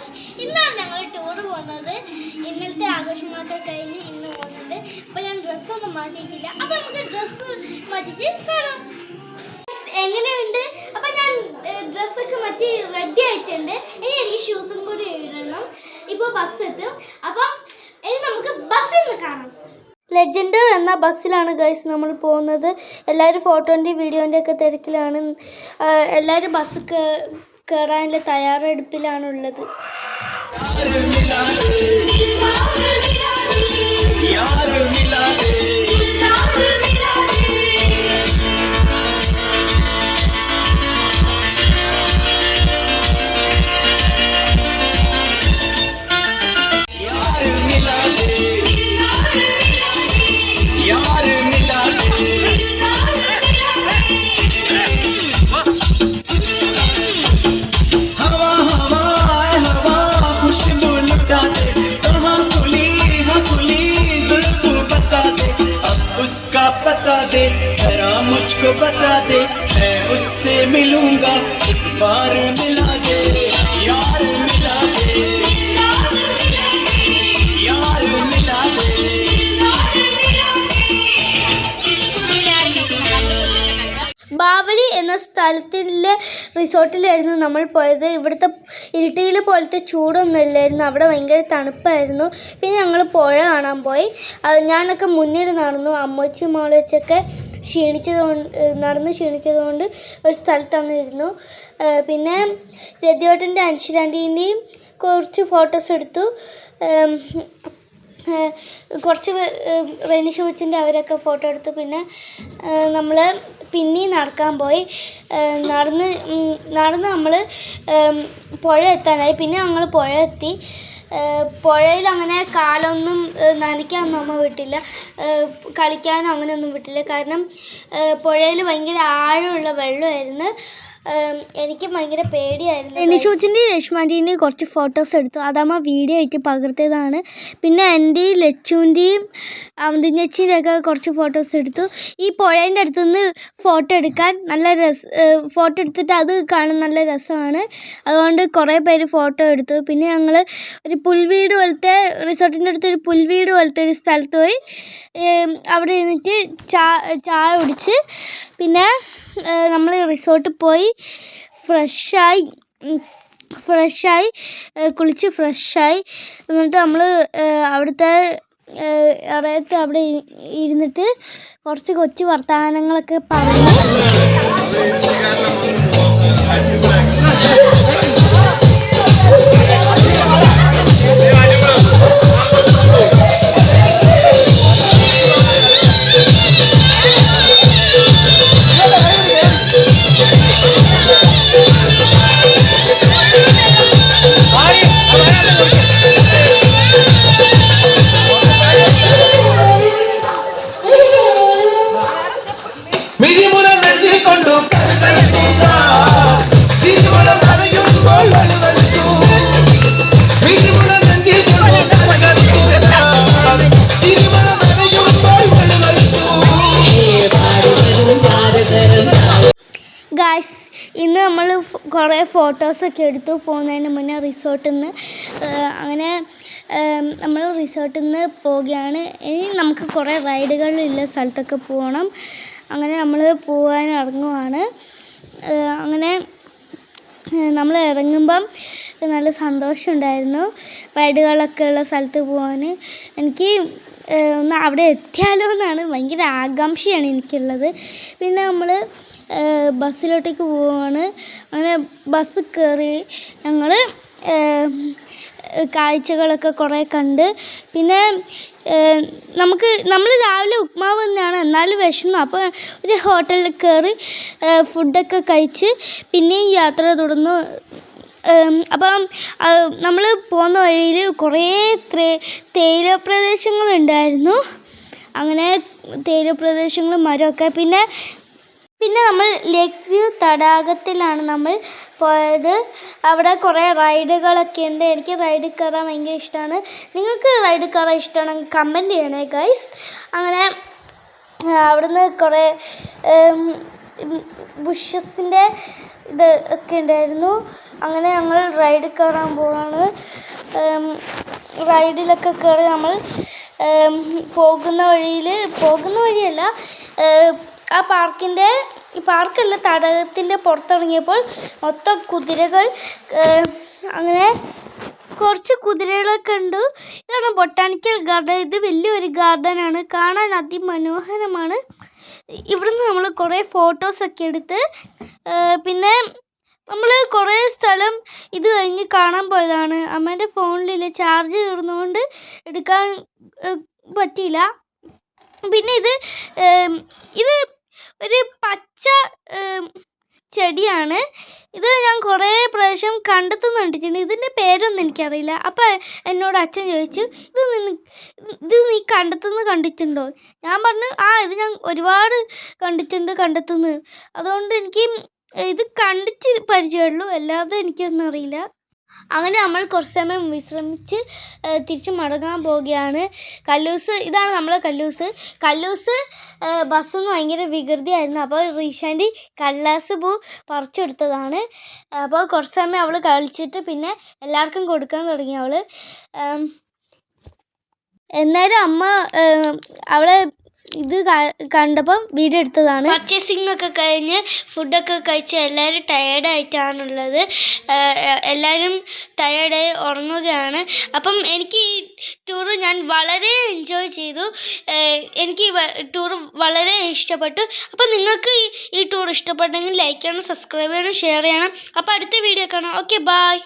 ആഘോഷം. ഇന്നാണ് ഞങ്ങൾ ടൂർ പോകുന്നത്. ഇന്നലത്തെ ആഘോഷങ്ങളൊക്കെ കഴിഞ്ഞ് ഇന്ന് പോകുന്നത്. അപ്പോൾ ഞാൻ ഡ്രസ്സൊന്നും മാറ്റിയിട്ടില്ല. അപ്പോൾ നമുക്ക് ഡ്രസ്സ് മാറ്റിയിട്ട് കാണാം. എങ്ങനെയുണ്ട്? അപ്പം ഞാൻ ഡ്രസ്സൊക്കെ മാറ്റി റെഡി ആയിട്ടുണ്ട്. ഇനി എനിക്ക് ഷൂസും കൂടി ഇടണം. ഇപ്പോൾ ബസ് എത്തും. അപ്പം ഇനി നമുക്ക് ബസ്സിൽ നിന്ന് കാണാം. ലെജൻഡർ എന്ന ബസ്സിലാണ് ഗൈസ് നമ്മൾ പോകുന്നത്. എല്ലാവരും ഫോട്ടോൻ്റെയും വീഡിയോൻ്റെ ഒക്കെ തിരക്കിലാണ്. എല്ലാവരും ബസ് കയറാനുള്ള തയ്യാറെടുപ്പിലാണുള്ളത്. मुझको बता दे मैं उससे मिलूंगा एक बार मिला दे यार मिला दे यार मिला दे. ബാവലി എന്ന സ്ഥലത്തിലെ റിസോർട്ടിലായിരുന്നു നമ്മൾ പോയത്. ഇവിടുത്തെ ഇരിട്ടിയിൽ പോലത്തെ ചൂടൊന്നും ഇല്ലായിരുന്നു. അവിടെ ഭയങ്കര തണുപ്പായിരുന്നു. പിന്നെ ഞങ്ങൾ പുഴ കാണാൻ പോയി. ഞാനൊക്കെ മുന്നിൽ നടന്നു. അമ്മച്ചി മോളച്ചൊക്കെ നടന്ന് ക്ഷീണിച്ചതുകൊണ്ട് ഒരു സ്ഥലത്താണ് ഇരുന്നു. പിന്നെ രതിയോട്ടൻ്റെ അൻഷിരാൻ്റെയും കുറച്ച് ഫോട്ടോസ് എടുത്തു. കുറച്ച് റെനിഷ കൊച്ചിൻ്റെ അവരൊക്കെ ഫോട്ടോ എടുത്തു. പിന്നെ നമ്മൾ പിന്നെയും നടക്കാൻ പോയി. നടന്ന് നമ്മൾ പുഴ എത്താനായി. പിന്നെ ഞങ്ങൾ പുഴ എത്തി. പുഴയിൽ അങ്ങനെ കാലൊന്നും നനയ്ക്കാനൊന്നും അമ്മ വിട്ടില്ല, കളിക്കാനോ അങ്ങനെയൊന്നും വിട്ടില്ല. കാരണം പുഴയിൽ ഭയങ്കര ആഴമുള്ള വെള്ളമായിരുന്നു. എനിക്ക് ഭയങ്കര പേടിയായിരുന്നു. എനിഷൂച്ചിൻ്റെയും രശ്മാൻ്റെയും കുറച്ച് ഫോട്ടോസ് എടുത്തു. അതമ്മ വീഡിയോ ആയിട്ട് പകർത്തിയതാണ്. പിന്നെ എൻ്റെയും ലച്ചുവിൻ്റെയും അവന്തിഞ്ഞച്ചിൻ്റെ ഒക്കെ കുറച്ച് ഫോട്ടോസ് എടുത്തു. ഈ പുഴേൻ്റെ അടുത്തുനിന്ന് ഫോട്ടോ എടുക്കാൻ നല്ല ഫോട്ടോ എടുത്തിട്ട് അത് കാണാൻ നല്ല രസമാണ്. അതുകൊണ്ട് കുറേ പേര് ഫോട്ടോ എടുത്തു. പിന്നെ ഞങ്ങൾ ഒരു പുൽവീട് പോലത്തെ റിസോർട്ടിൻ്റെ അടുത്തൊരു പുൽവീട് പോലത്തെ ഒരു സ്ഥലത്ത് പോയി അവിടെ ഇരുന്നിട്ട് ചായ കുടിച്ച് പിന്നെ നമ്മൾ റിസോർട്ടിൽ പോയി ഫ്രഷായി കുളിച്ച് ഫ്രഷായി. എന്നിട്ട് നമ്മൾ അവിടുത്തെ ഇറയത്ത് അവിടെ ഇരുന്നിട്ട് കുറച്ച് കൊച്ചു വർത്തമാനങ്ങളൊക്കെ പറഞ്ഞു. ഗായ്സ്, ഇന്ന് നമ്മൾ കുറേ ഫോട്ടോസൊക്കെ എടുത്തു പോകുന്നതിന് മുന്നേ റിസോർട്ടിൽ നിന്ന്. അങ്ങനെ നമ്മൾ റിസോർട്ടിൽ നിന്ന് പോവുകയാണ്. ഇനി നമുക്ക് കുറേ റൈഡുകളുള്ള സ്ഥലത്തൊക്കെ പോകണം. അങ്ങനെ നമ്മൾ പോകാൻ ഇറങ്ങുവാണ്. അങ്ങനെ നമ്മൾ ഇറങ്ങുമ്പം നല്ല സന്തോഷമുണ്ടായിരുന്നു റൈഡുകളൊക്കെ ഉള്ള സ്ഥലത്ത് പോകാൻ. എനിക്ക് ഒന്ന് അവിടെ എത്തിയാലോ എന്നാണ് ഭയങ്കര ആകാംക്ഷയാണ് എനിക്കുള്ളത്. പിന്നെ നമ്മൾ ബസ്സിലോട്ടേക്ക് പോവുകയാണ്. അങ്ങനെ ബസ് കയറി ഞങ്ങൾ കാഴ്ചകളൊക്കെ കുറേ കണ്ട്. പിന്നെ നമ്മൾ രാവിലെ ഉപ്മാവ് തന്നെയാണ്, എന്നാലും വിശന്നു. അപ്പോൾ ഒരു ഹോട്ടലിൽ കയറി ഫുഡൊക്കെ കഴിച്ച് പിന്നെയും യാത്ര തുടർന്നു. അപ്പം നമ്മൾ പോകുന്ന വഴിയിൽ കുറേ തേയില പ്രദേശങ്ങളുണ്ടായിരുന്നു. അങ്ങനെ തേയില പ്രദേശങ്ങളും മരമൊക്കെ. പിന്നെ നമ്മൾ ലേക്ക് വ്യൂ തടാകത്തിലാണ് നമ്മൾ പോയത്. അവിടെ കുറേ റൈഡുകളൊക്കെ ഉണ്ട്. എനിക്ക് റൈഡിൽ കയറാൻ ഭയങ്കര ഇഷ്ടമാണ്. നിങ്ങൾക്ക് റൈഡിൽ കയറാൻ ഇഷ്ടമാണെങ്കിൽ കമൻറ്റ് ചെയ്യണേ ഗൈസ്. അങ്ങനെ അവിടുന്ന് കുറേ ബുഷസിൻ്റെ ഇത് ഒക്കെ ഉണ്ടായിരുന്നു. അങ്ങനെ ഞങ്ങൾ റൈഡിൽ കയറാൻ പോവാണ്. റൈഡിലൊക്കെ കയറി നമ്മൾ പോകുന്ന വഴിയല്ല, ആ പാർക്കല്ല, തടാകത്തിൻ്റെ പുറത്തിറങ്ങിയപ്പോൾ മൊത്തം കുതിരകൾ, അങ്ങനെ കുറച്ച് കുതിരകളൊക്കെ ഉണ്ട്. ഇതാണ് ബൊട്ടാണിക്കൽ ഗാർഡൻ. ഇത് വലിയൊരു ഗാർഡനാണ്, കാണാൻ അതിമനോഹരമാണ്. ഇവിടുന്ന് നമ്മൾ കുറേ ഫോട്ടോസൊക്കെ എടുത്ത് പിന്നെ നമ്മൾ കുറേ സ്ഥലം ഇത് കഴിഞ്ഞ് കാണാൻ പോയതാണ്. അമ്മേൻ്റെ ഫോണിൽ ചാർജ് തീർന്നുകൊണ്ട് എടുക്കാൻ പറ്റിയില്ല. പിന്നെ ഇത് ഒരു പച്ച ചെടിയാണ്. ഇത് ഞാൻ കുറേ പ്രാവശ്യം കണ്ടിട്ടുണ്ട്. ഇതിൻ്റെ പേരൊന്നും എനിക്കറിയില്ല. അപ്പം എന്നോട് അച്ഛൻ ചോദിച്ചു, ഇത് നീ കണ്ടിട്ടുണ്ടോ? ഞാൻ പറഞ്ഞു, ഇത് ഞാൻ ഒരുപാട് കണ്ടെത്തുന്നു. അതുകൊണ്ട് എനിക്ക് ഇത് കണ്ടിട്ട് പരിചയമുള്ളൂ, അല്ലാതെ എനിക്കൊന്നും അറിയില്ല. അങ്ങനെ നമ്മൾ കുറച്ച് സമയം വിശ്രമിച്ച് തിരിച്ച് മടങ്ങാൻ പോവുകയാണ്. ഇതാണ് നമ്മളെ കല്ലൂസ് ബസ്സിൽ നിന്ന് ഭയങ്കര വികൃതിയായിരുന്നു. അപ്പോൾ റീഷാൻ്റെ കടലാസ് പൂ പറിച്ചെടുത്തതാണ്. അപ്പോൾ കുറച്ച് സമയം അവൾ കളിച്ചിട്ട് പിന്നെ എല്ലാവർക്കും കൊടുക്കാൻ തുടങ്ങി അവൾ. എന്നാലും അമ്മ അവളെ ഇത് കണ്ടപ്പം വീഡിയോ എടുത്തതാണ്. പർച്ചേസിംഗ് ഒക്കെ കഴിഞ്ഞ് ഫുഡൊക്കെ കഴിച്ച് എല്ലാവരും ടയേർഡായിട്ടാണുള്ളത്. എല്ലാവരും ടയേർഡായി ഉറങ്ങുകയാണ്. അപ്പം എനിക്ക് ഈ ടൂർ ഞാൻ വളരെ എൻജോയ് ചെയ്തു. എനിക്ക് ഈ ടൂർ വളരെ ഇഷ്ടപ്പെട്ടു. അപ്പം നിങ്ങൾക്ക് ഈ ടൂർ ഇഷ്ടപ്പെട്ടെങ്കിൽ ലൈക്ക് ചെയ്യണം, സബ്സ്ക്രൈബ് ചെയ്യണം, ഷെയർ ചെയ്യണം. അപ്പോൾ അടുത്ത വീഡിയോ കാണാം. Okay, by.